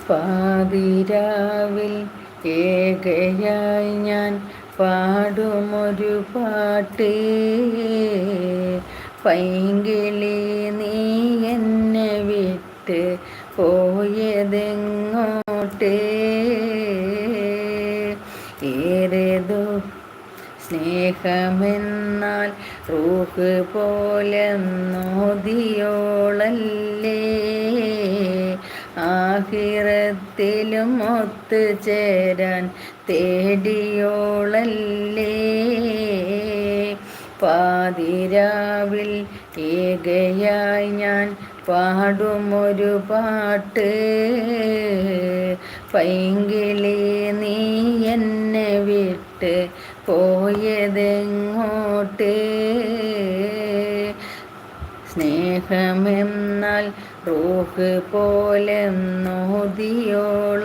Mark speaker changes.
Speaker 1: പാതിരാവിൽ ഏകയായി ഞാൻ പാടുമൊരു പാട്ട്. പൈങ്കിളി നീ എന്നെ വിട്ട് പോയതെങ്ങോട്ട്? ഏറേതോ സ്നേഹമെന്നാൽ റൂഹ് പോലെ നോദിയോളല്ലേ, ആഖിറത്തിലും ഒത്തുചേരാൻ തേടിയോളല്ലേ. പാതിരാവിൽ ഏകയായി ഞാൻ പാടുമൊരു പാട്ട്. പൈങ്കിളി നീ എന്നെ വിട്ട് പോയതെങ്ങോട്ട്? സ്നേഹമെന്നാൽ റൂഹ് പോലെ നോദിയോളല്ലേ.